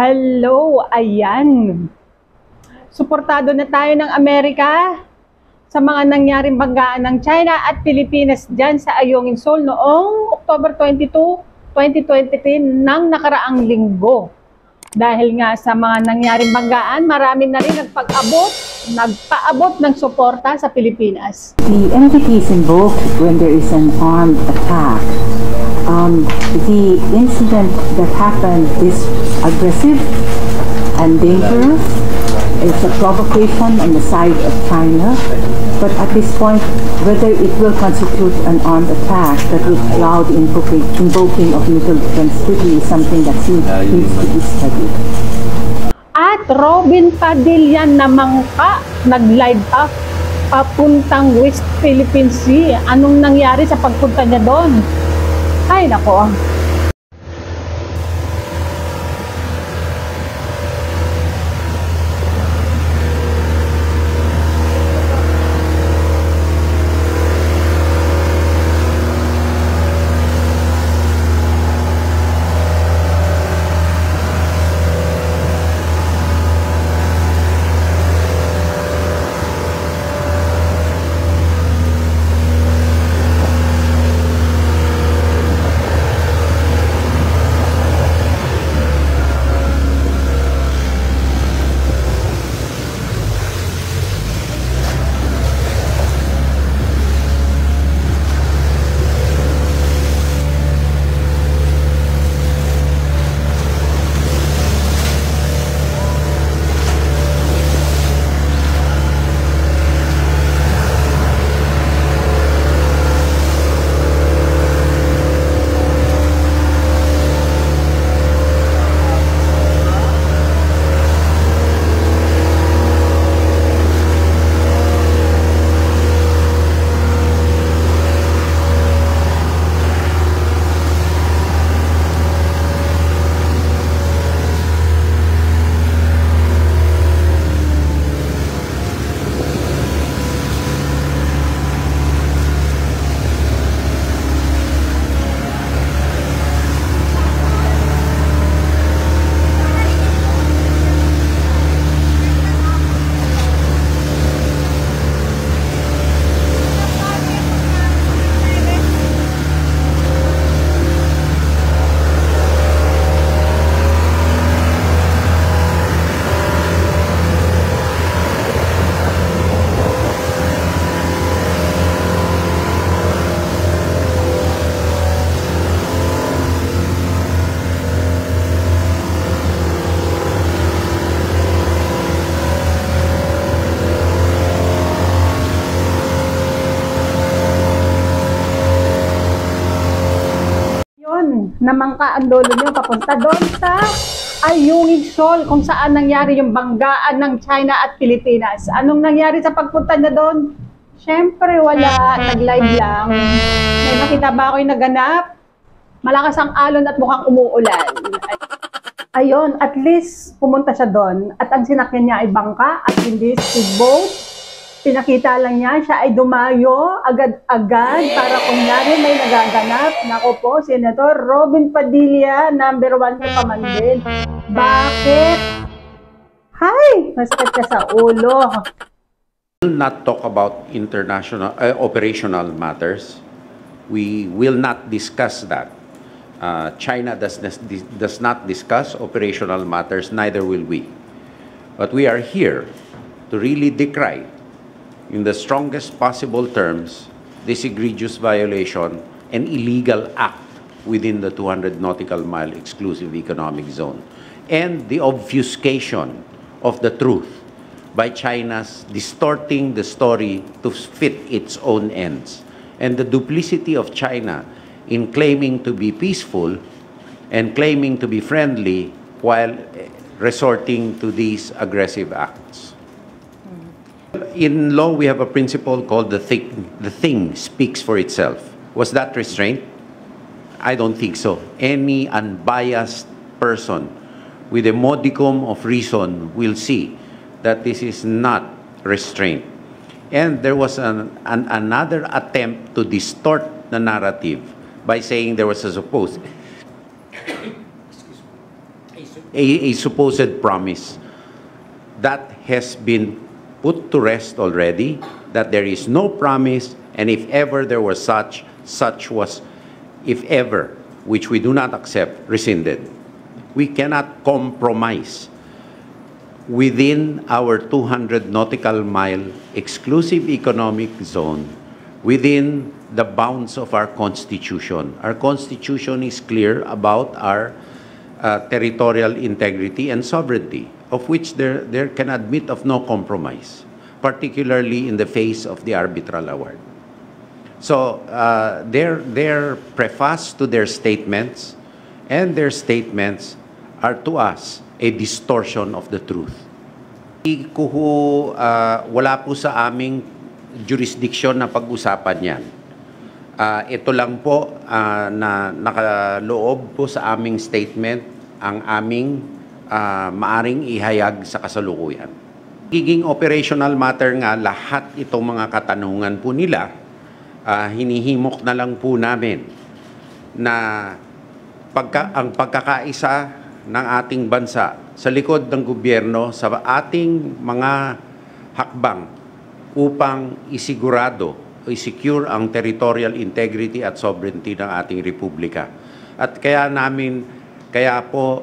Hello, ayan. Suportado na tayo ng Amerika sa mga nangyaring banggaan ng China at Pilipinas dyan sa Ayungin Seoul noong October 22, 2023 ng nakaraang linggo. Dahil nga sa mga nangyaring banggaan, marami na rin nagpaabot ng suporta sa Pilipinas. The NPT is invoked when there is an armed attack. The incident that happened is aggressive and dangerous. It's a provocation on the side of China. But at this point, whether it will constitute an armed attack that would allow the invoking of mutual defense treaty is something that needs to be studied. At Robin Padilla naman nag-live up papuntang West Philippine Sea. Anong nangyari sa pagpunta niya doon? Ay, nako. Namangka ang lolo niyo papunta doon sa Ayungin Seoul kung saan nangyari yung banggaan ng China at Pilipinas. Anong nangyari sa pagpunta niya doon? Siyempre wala, nag-live lang. May nakita ba ako yung naganap? Malakas ang alon at mukhang umuulan. Ayun, at least pumunta siya doon at ang sinakyan niya ay bangka at hindi speedboat. Pinakita lang niya, siya ay dumayo agad-agad para kunyari may nagaganap. Nako po, Senator Robin Padilla, number 1 sa Pamandin. Bakit? Hay! Masakit ka sa ulo. We will not talk about international, operational matters. We will not discuss that. China does not discuss operational matters, neither will we. But we are here to really decry in the strongest possible terms this egregious violation and illegal act within the 200 nautical mile exclusive economic zone and the obfuscation of the truth by China's distorting the story to fit its own ends and the duplicity of China in claiming to be peaceful and claiming to be friendly while resorting to these aggressive acts. In law, we have a principle called the thing speaks for itself. Was that restraint? I don't think so. Any unbiased person with a modicum of reason will see that this is not restraint. And there was another attempt to distort the narrative by saying there was a supposed a supposed promise. That has been put to rest already, that there is no promise, and if ever there was such was, if ever, which we do not accept, rescinded. We cannot compromise within our 200 nautical mile exclusive economic zone within the bounds of our Constitution. Our Constitution is clear about our territorial integrity and sovereignty, of which there can admit of no compromise, particularly in the face of the arbitral award. So their preface to their statements, and their statements are to us a distortion of the truth. Wala po sa aming jurisdiction na pag-usapan yan. Ito lang po na nakaloob po sa aming statement ang aming maaring ihayag sa kasalukuyan. Giging operational matter nga, lahat itong mga katanungan po nila, hinihimok na lang po namin na ang pagkakaisa ng ating bansa sa likod ng gobyerno sa ating mga hakbang upang isigurado o isecure ang territorial integrity at sovereignty ng ating republika. At kaya po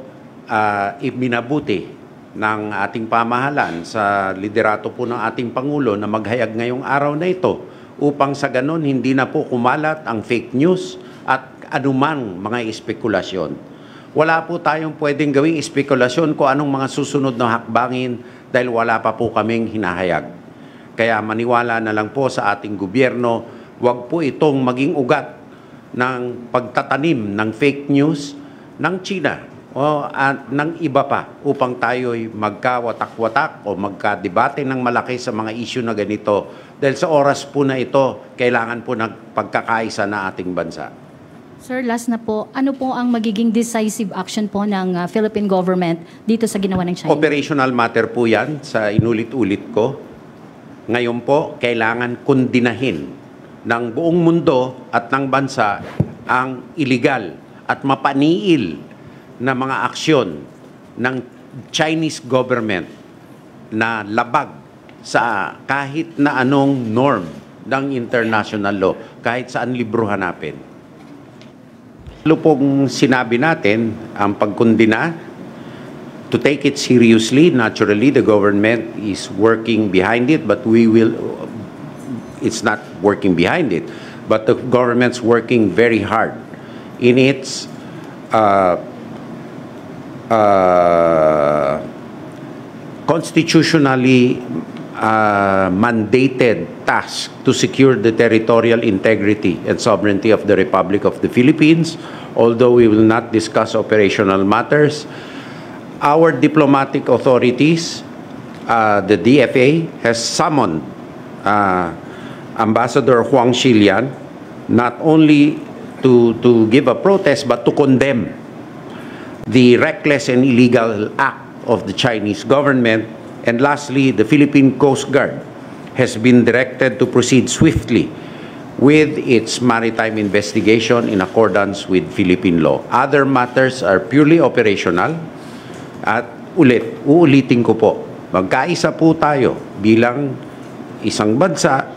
ibinabuti ng ating pamahalan sa liderato po ng ating Pangulo na maghayag ngayong araw na ito upang sa ganon hindi na po kumalat ang fake news at anumang mga espekulasyon. Wala po tayong pwedeng gawing espekulasyon kung anong mga susunod na hakbangin dahil wala pa po kaming hinahayag. Kaya maniwala na lang po sa ating gobyerno, wag po itong maging ugat ng pagtatanim ng fake news ng China at ng iba pa upang tayo'y magkawatak-watak o magkadebate ng malaki sa mga issue na ganito. Dahil sa oras po na ito, kailangan po ng pagkakaisa na ating bansa. Sir, last na po, ano po ang magiging decisive action po ng Philippine government dito sa ginawa ng China? Operational matter po yan sa inulit-ulit ko. Ngayon po, kailangan kondinahin ng buong mundo at ng bansa ang illegal at mapaniil na mga aksyon ng Chinese government na labag sa kahit na anong norm ng international law, kahit saan libro hanapin. Lalo pong sinabi natin ang pagkondina, to take it seriously. Naturally, the government is working behind it, but it's not working behind it, but the government's working very hard in its constitutionally mandated task to secure the territorial integrity and sovereignty of the Republic of the Philippines. Although we will not discuss operational matters, our diplomatic authorities, the DFA, has summoned Ambassador Huang Xilian not only to give a protest but to condemn the reckless and illegal act of the Chinese government. And lastly, the Philippine Coast Guard has been directed to proceed swiftly with its maritime investigation in accordance with Philippine law. Other matters are purely operational. At uulitin ko po, magkaisa po tayo bilang isang bansa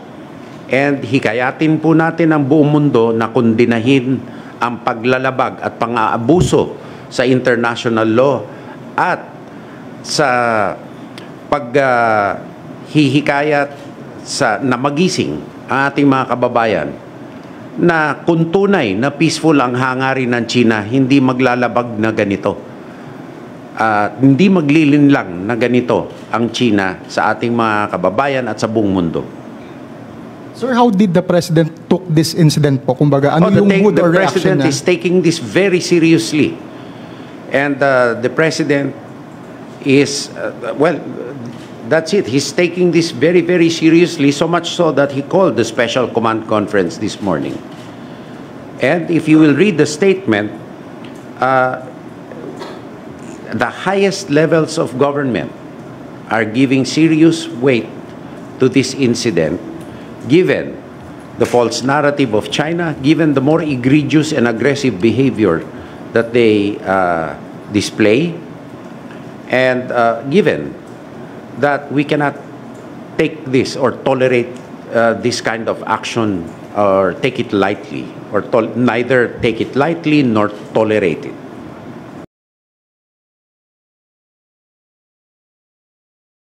and hikayatin po natin ang buong mundo na kondinahin ang paglalabag at pang-aabuso sa international law at sa paghihikayat na magising ang ating mga kababayan na kung tunay na peaceful ang hangarin ng China, hindi maglalabag na ganito. Hindi maglilinlang na ganito ang China sa ating mga kababayan at sa buong mundo. Sir, how did the President took this incident po? Kumbaga, ano yung mood or reaction The President niya? is taking this very seriously. And the President is, that's it. He's taking this very, very seriously, so much so that he called the Special Command Conference this morning. And if you will read the statement, the highest levels of government are giving serious weight to this incident, given the false narrative of China, given the more egregious and aggressive behavior that they display, And given that we cannot take this or tolerate this kind of action or take it lightly, or neither take it lightly nor tolerate it.